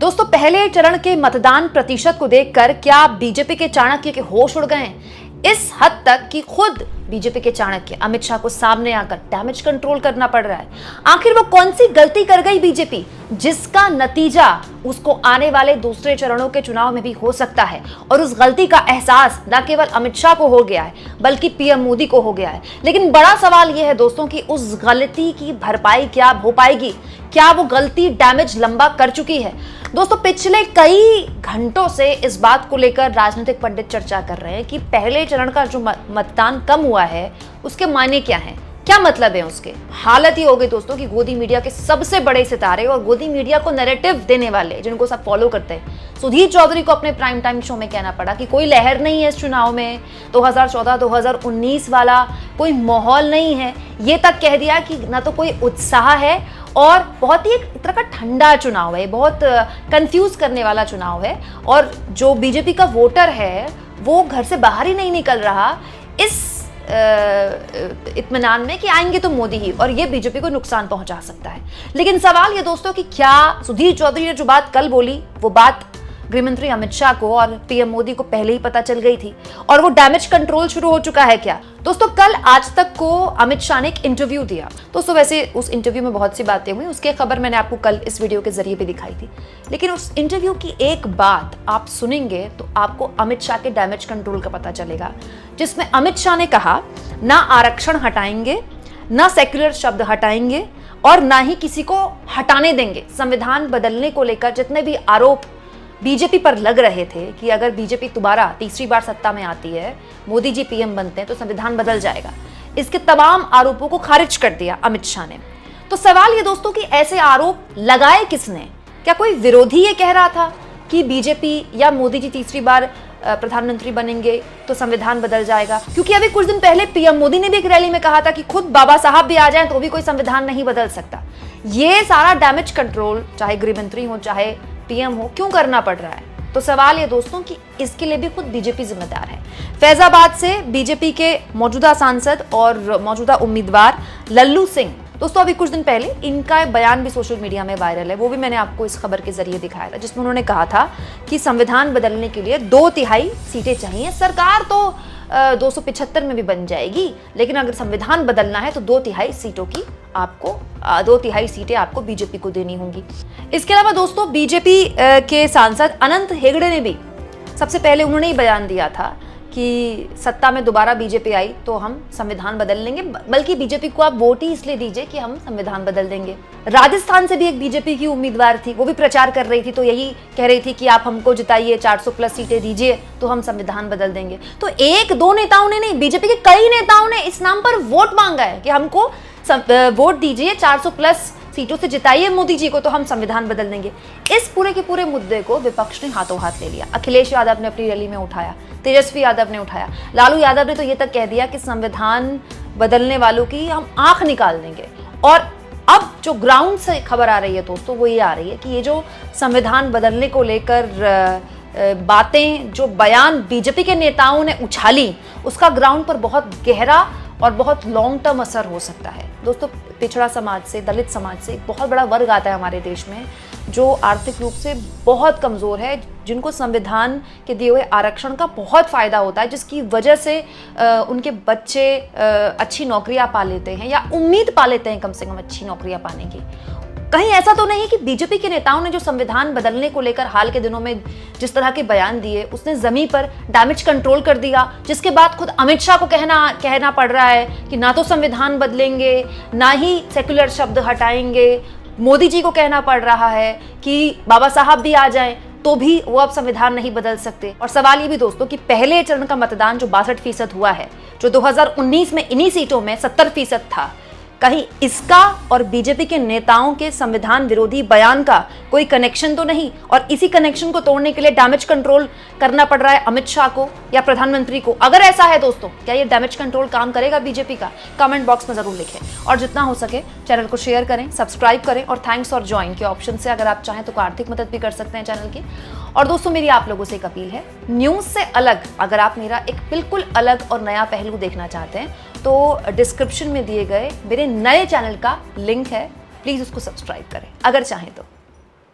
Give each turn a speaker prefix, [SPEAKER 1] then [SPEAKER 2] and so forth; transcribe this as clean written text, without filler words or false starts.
[SPEAKER 1] दोस्तों, पहले चरण के मतदान प्रतिशत को देखकर क्या बीजेपी के चाणक्य के होश उड़ गए? इस हद तक कि खुद बीजेपी के चाणक्य अमित शाह को सामने आकर डैमेज कंट्रोल करना पड़ रहा है। आखिर वो कौन सी गलती कर गई बीजेपी जिसका नतीजा उसको आने वाले दूसरे चरणों के चुनाव में भी हो सकता है? और उस गलती का एहसास न केवल अमित शाह को हो गया है बल्कि पीएम मोदी को हो गया है। लेकिन बड़ा सवाल यह है दोस्तों कि उस गलती की भरपाई क्या हो पाएगी? क्या वो गलती डैमेज लंबा कर चुकी है? दोस्तों, पिछले कई घंटों से इस बात को लेकर राजनीतिक पंडित चर्चा कर रहे हैं कि पहले चरण का जो मतदान कम हुआ है उसके मायने क्या हैं, क्या मतलब है उसके। हालत ये हो गई दोस्तों कि गोदी मीडिया के सबसे बड़े सितारे और गोदी मीडिया को नैरेटिव देने वाले जिनको सब फॉलो करते हैं, सुधीर चौधरी को अपने प्राइम टाइम शो में कहना पड़ा कि कोई लहर नहीं है इस चुनाव में, 2014-2019 वाला कोई माहौल नहीं है। ये तक कह दिया कि ना तो कोई उत्साह है और बहुत ही एक तरह का ठंडा चुनाव है, बहुत कंफ्यूज करने वाला चुनाव है। और जो बीजेपी का वोटर है वो घर से बाहर ही नहीं निकल रहा इस इत्मीनान में कि आएंगे तो मोदी ही, और ये बीजेपी को नुकसान पहुंचा सकता है। लेकिन सवाल ये दोस्तों कि क्या सुधीर चौधरी ने जो बात कल बोली वो बात गृहमंत्री अमित शाह को और पीएम मोदी को पहले ही पता चल गई थी और वो डैमेज कंट्रोल शुरू हो चुका है क्या? दोस्तों, कल आज तक को अमित शाह ने एक इंटरव्यू दिया। दोस्तों, वैसे उस इंटरव्यू में बहुत सी बातें हुई, उसकी खबर मैंने आपको कल इस वीडियो के जरिए भी दिखाई थी। लेकिन उस इंटरव्यू की एक बात आप सुनेंगे तो आपको अमित शाह के डैमेज कंट्रोल का पता चलेगा, जिसमें अमित शाह ने कहा ना आरक्षण हटाएंगे, ना सेक्युलर शब्द हटाएंगे और ना ही किसी को हटाने देंगे। संविधान बदलने को लेकर जितने भी आरोप बीजेपी पर लग रहे थे कि अगर बीजेपी दोबारा तीसरी बार सत्ता में आती है, मोदी जी पीएम बनते हैं तो संविधान बदल जाएगा, इसके तमाम आरोपों को खारिज कर दिया अमित शाह ने। तो सवाल ये दोस्तों कि ऐसे आरोप लगाए किसने? क्या कोई विरोधी ये कह रहा था कि बीजेपी या मोदी जी तीसरी बार प्रधानमंत्री बनेंगे तो संविधान बदल जाएगा? क्योंकि अभी कुछ दिन पहले पीएम मोदी ने भी एक रैली में कहा था कि खुद बाबा साहब भी आ जाएं तो भी कोई संविधान नहीं बदल सकता। ये सारा डैमेज कंट्रोल चाहे गृहमंत्री हो चाहे पीएम हो क्यों करना पड़ रहा है? तो सवाल ये दोस्तों कि इसके लिए भी खुद बीजेपी जिम्मेदार है। फैजाबाद से बीजेपी के मौजूदा सांसद और मौजूदा उम्मीदवार लल्लू सिंह, दोस्तों अभी कुछ दिन पहले इनका बयान भी सोशल मीडिया में वायरल है, वो भी मैंने आपको इस खबर के जरिए दिखाया था, जिसमें उन्होंने कहा था कि संविधान बदलने के लिए 2/3 सीटें चाहिए। सरकार तो 275 में भी बन जाएगी, लेकिन अगर संविधान बदलना है तो 2/3 सीटों की आपको 2/3 सीटें आपको बीजेपी को देनी होंगी। इसके अलावा दोस्तों बीजेपी के सांसद अनंत हेगड़े ने भी सबसे पहले उन्होंने ही बयान दिया था कि सत्ता में दोबारा बीजेपी आई तो हम संविधान बदल लेंगे, बल्कि बीजेपी को आप वोट ही इसलिए दीजिए कि हम संविधान बदल देंगे। राजस्थान से भी एक बीजेपी की उम्मीदवार थी, वो भी प्रचार कर रही थी, तो यही कह रही थी कि आप हमको जिताइए, 400+ सीटें दीजिए तो हम संविधान बदल देंगे। तो एक दो नेताओं ने नहीं, बीजेपी के कई नेताओं ने इस नाम पर वोट मांगा है कि हमको वोट दीजिए, 400+ सीटों से जिताइए मोदी जी को तो हम संविधान बदल देंगे। इस पूरे के पूरे मुद्दे को विपक्ष ने हाथों हाथ ले लिया। अखिलेश यादव ने अपनी रैली में उठाया, तेजस्वी यादव ने उठाया, लालू यादव ने तो ये तक कह दिया कि संविधान बदलने वालों की हम आंख निकाल देंगे। और अब जो ग्राउंड से खबर आ रही है दोस्तों वो ये आ रही है कि ये जो संविधान बदलने को लेकर बातें, जो बयान बीजेपी के नेताओं ने उछाली, उसका ग्राउंड पर बहुत गहरा और बहुत लॉन्ग टर्म असर हो सकता है। दोस्तों, पिछड़ा समाज से, दलित समाज से एक बहुत बड़ा वर्ग आता है हमारे देश में जो आर्थिक रूप से बहुत कमज़ोर है, जिनको संविधान के दिए हुए आरक्षण का बहुत फ़ायदा होता है, जिसकी वजह से उनके बच्चे अच्छी नौकरियां पा लेते हैं या उम्मीद पा लेते हैं कम से कम अच्छी नौकरियां पाने की। कहीं ऐसा तो नहीं कि बीजेपी के नेताओं ने जो संविधान बदलने को लेकर हाल के दिनों में जिस तरह के बयान दिए उसने जमीन पर डैमेज कंट्रोल कर दिया, जिसके बाद खुद अमित शाह को कहना पड़ रहा है कि ना तो संविधान बदलेंगे ना ही सेक्युलर शब्द हटाएंगे। मोदी जी को कहना पड़ रहा है कि बाबा साहब भी आ जाएं तो भी वो अब संविधान नहीं बदल सकते। और सवाल ये भी दोस्तों कि पहले चरण का मतदान जो 62% हुआ है, जो 2019 में इन्हीं सीटों में 70% था, कहीं इसका और बीजेपी के नेताओं के संविधान विरोधी बयान का कोई कनेक्शन तो नहीं? और इसी कनेक्शन को तोड़ने के लिए डैमेज कंट्रोल करना पड़ रहा है अमित शाह को या प्रधानमंत्री को? अगर ऐसा है दोस्तों, क्या ये डैमेज कंट्रोल काम करेगा बीजेपी का? कमेंट बॉक्स में जरूर लिखें और जितना हो सके चैनल को शेयर करें, सब्सक्राइब करें और थैंक्स और ज्वाइन के ऑप्शन से अगर आप चाहें तो आर्थिक मदद भी कर सकते हैं चैनल की। और दोस्तों, मेरी आप लोगों से एक अपील है, न्यूज से अलग अगर आप मेरा एक बिल्कुल अलग और नया पहलू देखना चाहते हैं तो डिस्क्रिप्शन में दिए गए मेरे नए चैनल का लिंक है, प्लीज उसको सब्सक्राइब करें अगर चाहें तो।